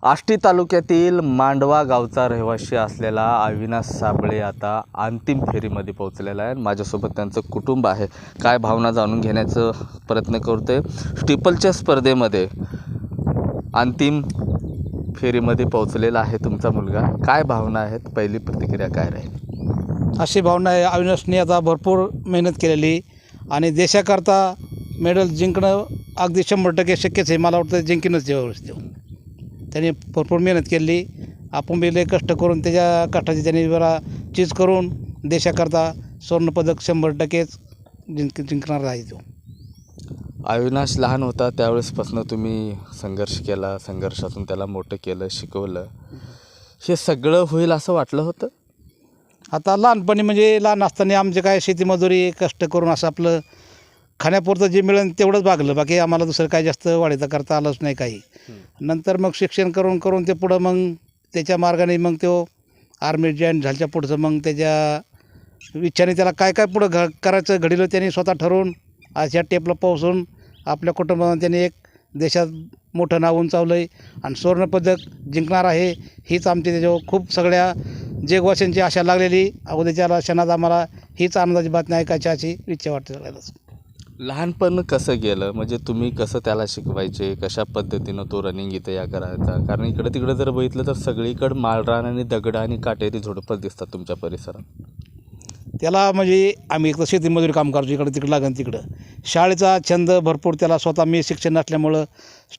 आष्टी तालुक्यातील मांडवा गावचा रहिवासी असलेला अविनाश साबळे आता अंतिम फेरीमध्ये पोहोचलेला आहे. माझ्यासोबत त्यांचं कुटुंब आहे. काय भावना जाणून घेण्याचा प्रयत्न करतोय. स्टीपलच्या स्पर्धेमध्ये अंतिम फेरीमध्ये पोहोचलेला आहे तुमचा मुलगा. काय भावना आहेत, पहिली प्रतिक्रिया काय राहील? अशी भावना आहे. अविनाशने आता भरपूर मेहनत केलेली आणि देशाकरता मेडल जिंकणं अगदी 100% शक्यच आहे. मला वाटतं जिंकीनच यावेळेस तो. त्याने भरपूर मेहनत केली. आपण बी लय कष्ट करून त्याच्या कष्टाची त्याने जरा चीज करून देशाकरता सुवर्णपदक 100%च जिंकणार आहे तो. अविनाश लहान होता त्यावेळेसपासून तुम्ही संघर्ष केला, संघर्षातून त्याला मोठं केलं, शिकवलं. हे सगळं होईल असं वाटलं होतं? आता लहानपणी म्हणजे लहान असताना आमचे काय शेतीमजुरी कष्ट करून असं आपलं खाण्यापुरतं जे मिळेल तेवढंच भागलं. बाकी आम्हाला दुसरं काय जास्त वाढीचं करता आलंच नाही काही. नंतर मग शिक्षण करून करून ते पुढं मग त्याच्या मार्गाने मग तो आर्मी जॉईन झाल्याच्या पुढचं मग त्याच्या इच्छाने त्याला काय काय पुढं करायचं घडीलं त्याने स्वतः ठरवून आज ह्या टेपला पोहोचून आपल्या कुटुंबाने त्याने एक देशात मोठं नाव उंचावलं आहे आणि सुवर्णपदक जिंकणार आहे. हीच आमची त्याच्यावर खूप सगळ्या जगवासियांची आशा लागलेली. उद्याच्या क्षणात आम्हाला हीच आनंदाची बातमी ऐकायची अशी इच्छा वाटते सगळ्यालाच. लहानपण कसं गेलं, म्हणजे तुम्ही कसं त्याला शिकवायचे, कशा पद्धतीनं तो रनिंग इथं या करायचा? कारण इकडं तिकडं जर बघितलं तर सगळीकडं माळरान आणि दगड आणि काटेरी झोडपं दिसतात तुमच्या परिसरात. त्याला म्हणजे आम्ही एक तर शेतीमजुरी काम करायचो इकडं तिकडं लागन तिकडं. शाळेचा छंद भरपूर त्याला स्वतः मी शिक्षण नसल्यामुळं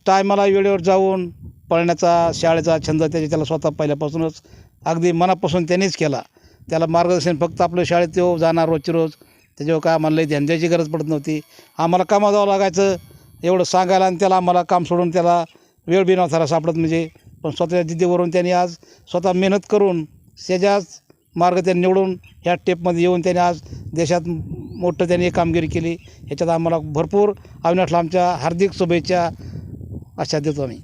टायमाला वेळेवर जाऊन पळण्याचा शाळेचा छंद त्याला स्वतः पहिल्यापासूनच अगदी मनापासून त्यानेच केला. त्याला मार्गदर्शन फक्त आपलं शाळेत तो जाणार रोजची रोज. त्याच्यावर काय आम्हाला ध्यान द्यायची गरज पडत नव्हती. आम्हाला कामात जावं लागायचं एवढं सांगायला आणि त्याला आम्हाला काम सोडून त्याला वेळ बी नव्हता सापडत म्हणजे. पण स्वतःच्या जिद्दीवरून त्याने आज स्वतः मेहनत करून त्याच्याच मार्ग त्यांनी निवडून ह्या टेपमध्ये येऊन त्याने आज देशात मोठं त्याने कामगिरी केली. ह्याच्यात आम्हाला भरपूर अविनाशला आमच्या हार्दिक शुभेच्छा अशा देतो आम्ही.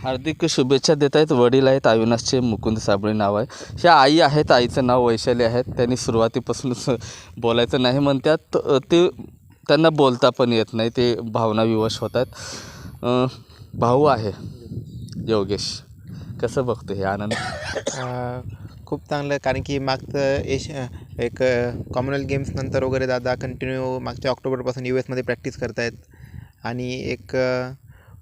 हार्दिक शुभेच्छा देत आहेत. वडील आहेत अविनाशचे, मुकुंद साबळे नाव आहे. ह्या आई आहेत, आईचं नाव वैशाली आहेत. त्यांनी सुरुवातीपासूनच बोलायचं नाही म्हणतात. ते त्यांना बोलता पण येत नाही, ते भावनाविवश होत आहेत. भाऊ आहे योगेश, कसं बघतो हे आनंद? खूप चांगलं, कारण की मागचं एक कॉमनवेल्थ गेम्स नंतर वगैरे दादा कंटिन्यू मागच्या ऑक्टोबरपासून US मध्ये प्रॅक्टिस करत आहेत आणि एक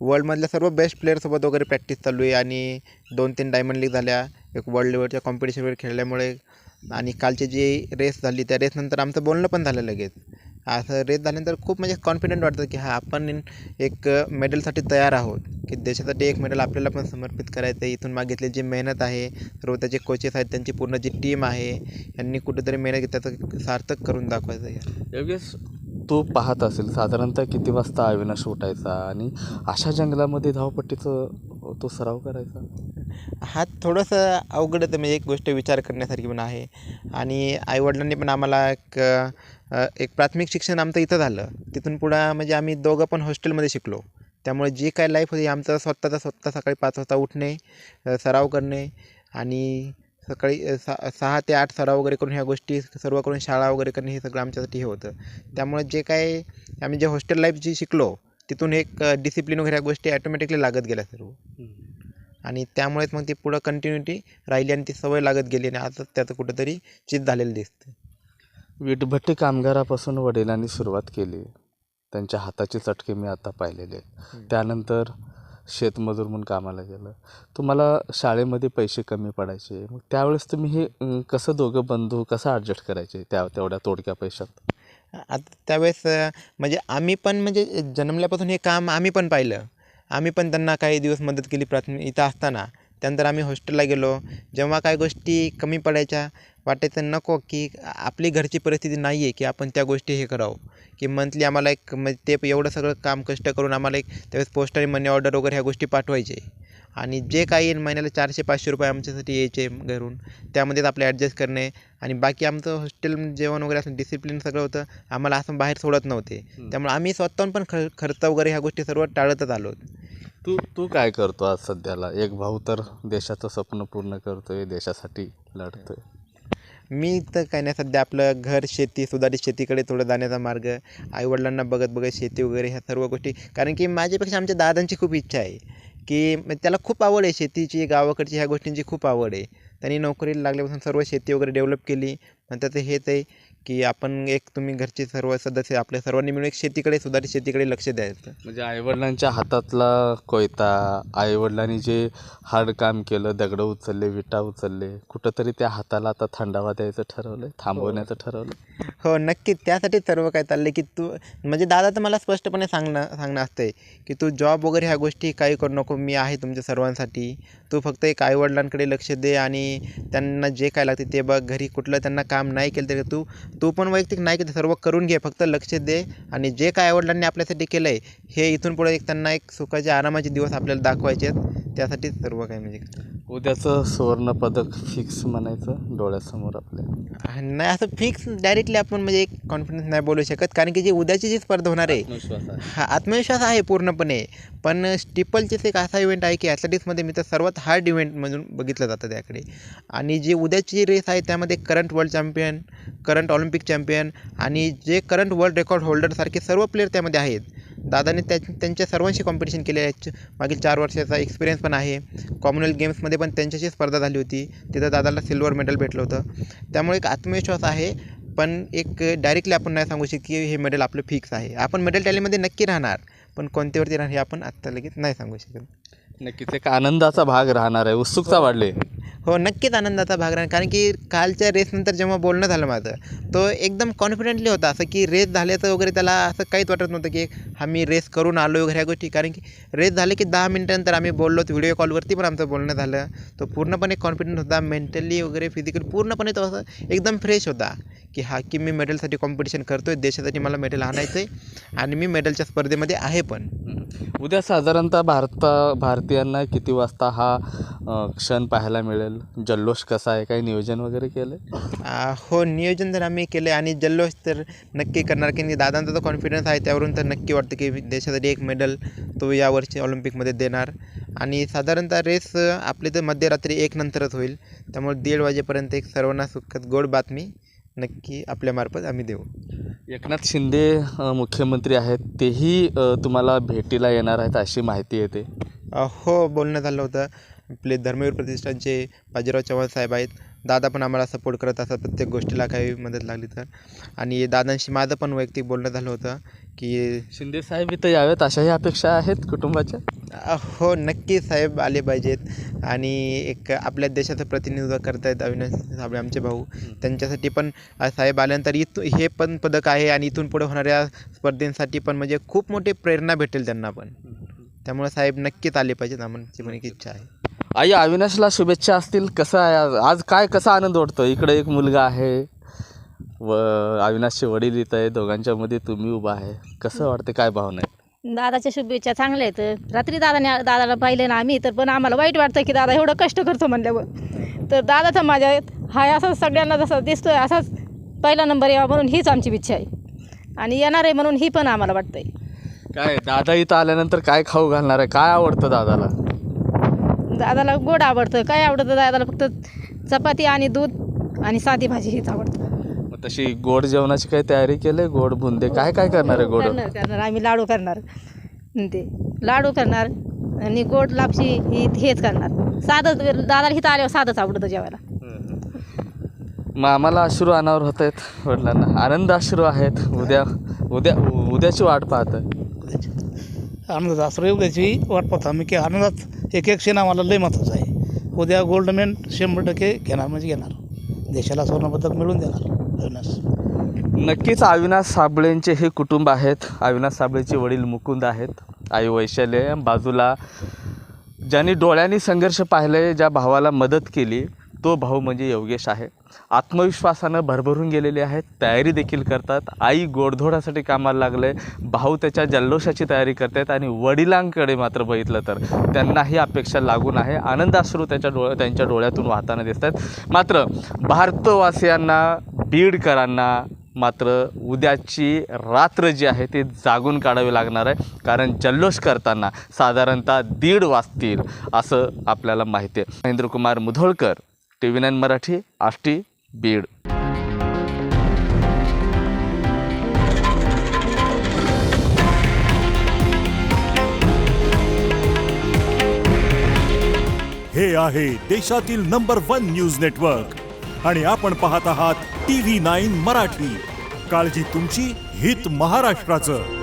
वर्ल्डमधल्या सर्व बेस्ट प्लेअरसोबत वगैरे प्रॅक्टिस चालू आहे आणि 2-3 डायमंड लीग झाल्या एक वर्ल्ड लेवलच्या कॉम्पिटिशनवर खेळल्यामुळे. आणि कालची जी रेस झाली त्या रेसनंतर आमचं बोलणं पण झालं लगेच. असं रेस झाल्यानंतर खूप म्हणजे कॉन्फिडंट वाटतं की आपण एक मेडलसाठी तयार आहोत, की देशासाठी एक मेडल आपल्याला पण समर्पित करायचं आहे. इथून मागितलेली जी मेहनत आहे, सर्व त्याचे कोचेस आहेत, त्यांची पूर्ण जी टीम आहे, यांनी कुठेतरी मेहनत घेत त्याचं सार्थक करून दाखवायचं आहे. योगेश, तू पाहत असेल साधारणतः किती वाजता अविनाश उठायचा आणि अशा जंगलामध्ये धावपट्टीचं तो सराव करायचा? हा थोडंसं अवघड आहे, म्हणजे एक गोष्ट विचार करण्यासारखी पण आहे. आणि आईवडिलांनी पण आम्हाला एक प्राथमिक शिक्षण आमचं इथं झालं. तिथून पुढं म्हणजे आम्ही दोघं पण हॉस्टेलमध्ये शिकलो. त्यामुळे जी काय लाईफ होती आमचं स्वतः सकाळी 5 वाजता उठणे, सराव करणे आणि सकाळी 6 ते 8 सराव वगैरे करून ह्या गोष्टी सर्व करून शाळा वगैरे करणे हे सगळं आमच्यासाठी हे होतं. त्यामुळे जे काय आम्ही जे हॉस्टेल लाईफ जी शिकलो तिथून एक डिसिप्लिन वगैरे ह्या गोष्टी ॲटोमॅटिकली लागत गेल्या सर्व. आणि त्यामुळेच मग ती पुढं कंटिन्युटी राहिली आणि ती सवय लागत गेली आणि आता त्याचं कुठंतरी चित झालेलं दिसतं. वीटभट्टी कामगारापासून वडिलांनी सुरुवात केली. त्यांच्या हाताचे चटके मी आता पाहिलेले. त्यानंतर शेतमजूर म्हणून कामाला गेलं. तुम्हाला शाळेमध्ये पैसे कमी पडायचे, मग त्यावेळेस तुम्ही हे कसं दोघं बंधू कसं ॲडजस्ट करायचे तेवढ्या तोडक्या पैशात? आता त्यावेळेस म्हणजे आम्ही पण म्हणजे जन्मल्यापासून हे काम आम्ही पण पाहिलं. आम्ही पण त्यांना काही दिवस मदत केली प्राथमिक इथं असताना. त्यानंतर आम्ही हॉस्टेलला गेलो. जेव्हा काय गोष्टी कमी पडायच्या वाटायचं नको, की आपली घरची परिस्थिती नाही आहे की आपण त्या गोष्टी हे करावं, की मंथली आम्हाला एक म्हणजे ते एवढं सगळं काम कष्ट करून आम्हाला एक त्यावेळेस पोस्टाने मनी ऑर्डर वगैरे ह्या गोष्टी पाठवायचे आणि जे काही महिन्याला 400-500 रुपये आमच्यासाठी यायचे घरून, त्यामध्येच आपले ॲडजस्ट करणे. आणि बाकी आमचं हॉस्टेल जेवण वगैरे असं डिसिप्लिन सगळं होतं. आम्हाला असं बाहेर सोडत नव्हते. त्यामुळे आम्ही स्वतःहून पण खर्च वगैरे ह्या गोष्टी सर्व टाळतच आलो. तू काय करतो आज सध्याला? एक भाऊ तर देशाचं स्वप्न पूर्ण करतोय, देशासाठी लढतोय. मी तर काही नाही, सध्या आपलं घर शेती, सुधारित शेतीकडे थोडं जाण्याचा मार्ग. आईवडिलांना बघत बघत शेती वगैरे ह्या सर्व गोष्टी, कारण की माझ्यापेक्षा आमच्या दादांची खूप इच्छा आहे की त्याला खूप आवड आहे शेतीची, गावाकडची ह्या गोष्टींची खूप आवड आहे. त्यांनी नोकरीला लागल्यापासून सर्व शेती वगैरे डेव्हलप केली. पण त्याचं हेच आहे की आपण एक तुम्ही घरचे सर्व सदस्य आपल्या सर्वांनी मिळून एक शेतीकडे, सुधारित शेतीकडे लक्ष द्यायचं. म्हणजे आईवडिलांच्या हातातला कोयता, आईवडिलांनी जे हार्ड काम केलं, दगडं उचलले, विटा उचलले, कुठंतरी त्या हाताला आता थंडावा द्यायचं ठरवलं, थांबवण्याचं ठरवलं. हो नक्कीच, त्यासाठीच सर्व काय चाललं की तू म्हणजे दादा तर मला स्पष्टपणे सांगणं असतंय की तू जॉब वगैरे ह्या गोष्टी काही करू नको, मी आहे तुमच्या सर्वांसाठी. तू फक्त एक आईवडिलांकडे लक्ष दे आणि त्यांना जे काय लागते ते बघ. घरी कुठलं त्यांना काम नाही केलं तरी तू पण वैयक्तिक नाही की ते सर्व करून घे, फक्त लक्ष दे. आणि जे काय आईवडिलांनी आपल्यासाठी केलं आहे हे इथून पुढे एक त्यांना एक सुखाचे आरामाचे दिवस आपल्याला दाखवायचे आहेत. त्यासाठीच सर्व काय म्हणजे उद्याचं सुवर्णपदक फिक्स म्हणायचं डोळ्यासमोर आपल्या. नाही, असं फिक्स डायरेक्टली आपण म्हणजे एक कॉन्फिडन्स नाही बोलू शकत, कारण की जी उद्याची जी स्पर्धा होणार आहे आत्मविश्वास आहे. हा आत्मविश्वास आहे पूर्णपणे. पण स्टिपलचेच एक असा इव्हेंट आहे की ॲथलेटिक्समध्ये मी तर सर्वात हार्ड इव्हेंट म्हणून बघितलं जातं त्याकडे. आणि जी उद्याची रेस आहे त्यामध्ये current world champion, current Olympic champion आणि जे करंट वर्ल्ड रेकॉर्ड होल्डरसारखे सर्व प्लेयर त्यामध्ये आहेत. दादाने त्यांच्या सर्वांशी कॉम्पिटिशन केले आहे. मागील 4 वर्षाचा एक्सपिरियन्स पण आहे. कॉमनवेल्थ गेम्समध्ये पण त्यांच्याशी स्पर्धा झाली होती, तिथं दादाला सिल्वर मेडल भेटलं होतं. त्यामुळे एक आत्मविश्वास आहे. पण एक डायरेक्टली आपण नाही सांगू शकत की हे मेडल आपलं फिक्स आहे. आपण मेडल टॅलीमध्ये नक्की राहणार, पण कोणत्यावरती राहणार हे आपण आत्ता लगेच नाही सांगू शकत. नक्कीच एक आनंदाचा भाग राहणार आहे, उत्सुकता वाढली. हो नक्कीच आनंदाचा भाग राहणार, कारण की कालच्या रेसनंतर जेव्हा बोलणं झालं माझं, तो एकदम कॉन्फिडेंटली होता. असं की रेस झाल्याचं वगैरे त्याला असं काहीच वाटत नव्हतं की हा मी रेस करून आलो वगैरे ह्या गोष्टी. कारण की रेस झाले की 10 मिनिटानंतर आम्ही बोललो, व्हिडिओ कॉलवरती पण आमचं बोलणं झालं. तो पूर्णपणे कॉन्फिडंट होता, मेंटली वगैरे फिजिकली पूर्णपणे तो असं एकदम फ्रेश होता की हा की मी मेडलसाठी कॉम्पिटिशन करतो आहे, देशासाठी मला मेडल आणायचं आहे आणि मी मेडलच्या स्पर्धेमध्ये आहे. पण उद्या साधारणतः भारतीयांना किती वाजता हा क्षण पाहायला मिळेल? जल्लोष कसा आहे? काही नियोजन वगैरे केलं आहे? हो नियोजन तर आम्ही केले आणि जल्लोष तर नक्की करणार, की दादांचा जो कॉन्फिडन्स आहे त्यावरून तर नक्की वाटतं की देशासाठी एक मेडल तो यावर्षी ऑलिम्पिकमध्ये देणार. आणि साधारणतः रेस आपली तर मध्यरात्री 1 नंतरच होईल, त्यामुळे 1:30 वाजेपर्यंत एक सर्वांना सुखद गोड बातमी नक्की आपल्यामार्फत आम्ही देऊ. एकनाथ शिंदे मुख्यमंत्री आहेत, तेही तुम्हाला भेटीला येणार आहेत अशी माहिती येते. हो बोलणं झालं होतं. आपले धर्मवीर प्रतिष्ठानचे बाजीराव चव्हाण साहेब आहेत. दादा पण आम्हाला सपोर्ट करत असतात प्रत्येक गोष्टीला काही मदत लागली तर. आणि दादांशी माझं पण वैयक्तिक बोलणं झालं होतं की शिंदे साहेब इथं यावेत अशाही अपेक्षा आहेत कुटुंबाच्या. हो नक्की साहेब आले पाहिजेत आणि एक आपल्या देशाचं प्रतिनिधित्व करतायत अविनाश साबळे आमचे भाऊ. त्यांच्यासाठी पण साहेब आल्यानंतर हे पण पदक आहे आणि इथून पुढे होणाऱ्या स्पर्धेसाठी पण म्हणजे खूप मोठी प्रेरणा भेटेल त्यांना पण. त्यामुळे साहेब नक्कीच आले पाहिजेत, आमची पण एक इच्छा आहे. आई अविनाशला शुभेच्छा असतील. कसं आहे आज कसा आनंद वाटतो? इकडे एक मुलगा आहे व अविनाशचे वडील इथं आहे, दोघांच्या मध्ये तुम्ही उभा आहे. कसं वाटतं, काय भावना आहे? दादाच्या शुभेच्छा चांगल्या आहेत. रात्री दादाला पाहिले ना आम्ही, तर पण आम्हाला वाईट वाटतं की दादा एवढं कष्ट करतो म्हणल्यावर. तर दादाचा माझ्या हा असाच सगळ्यांना जसा दिसतोय असाच पहिला नंबर यावा म्हणून हीच आमची इच्छा आहे आणि येणार आहे म्हणून ही पण आम्हाला वाटतंय. काय दादा इथं आल्यानंतर काय खाऊ घालणार आहे? काय आवडतं दादाला? दादाला गोड आवडतं. काय आवडतं दादाला? फक्त चपाती आणि दूध आणि साधी भाजी हीच आवडतं. मग तशी गोड जेवणाची काही तयारी केली? गोड बुंदे काय करणार आहे? गोड करणार आम्ही लाडू करणार, ते लाडू करणार आणि गोड लापशी हेच करणार. साधं दादाला इथं आल्यावर साधंच आवडतं जेवायला. मग आम्हाला अश्रू अनावर होत आहेत, वडिलांना आनंद अश्रू आहेत. उद्याची वाट पाहत आहे. आनंदात असं उद्याची वाट पाहतो आम्ही की आनंदात एक क्षण आम्हाला लय महत्त्वाचं आहे. उद्या गोल्ड मेडल 100% घेणार म्हणजे घेणार, देशाला सुवर्णपदक मिळवून देणार अविनाश. नक्कीच अविनाश साबळेंचे हे कुटुंब आहेत. अविनाश साबळेचे वडील मुकुंद आहेत, आई वैशाली. बाजूला ज्यांनी डोळ्यांनी संघर्ष पाहिले, ज्या भावाला मदत केली, तो भाऊ म्हणजे योगेश आहे. आत्मविश्वासानं भरभरून गेलेले आहेत, तयारी देखील करतात. आई गोडधोडासाठी कामाला लागले, भाऊ त्याच्या जल्लोषाची तयारी करतात आणि वडिलांकडे मात्र बघितलं तर त्यांनाही अपेक्षा लागून आहे. आनंदाश्रू त्यांच्या डोळ्यातून वाहताना दिसत आहेत. मात्र भारतवासियांना, बीडकरांना मात्र उद्याची रात्र जी आहे ती जागून काढावी लागणार आहे, कारण जल्लोष करताना साधारणतः 1:30 वाजतील असं आपल्याला माहिती आहे. महेंद्रकुमार मुधोळकर, TV9 मराठी, आष्टी, बीड. हे आहे देशातील नंबर 1 न्यूज नेटवर्क आणि आपण पाहत आहात TV9 मराठी. काळजी तुमची, हित महाराष्ट्राचं.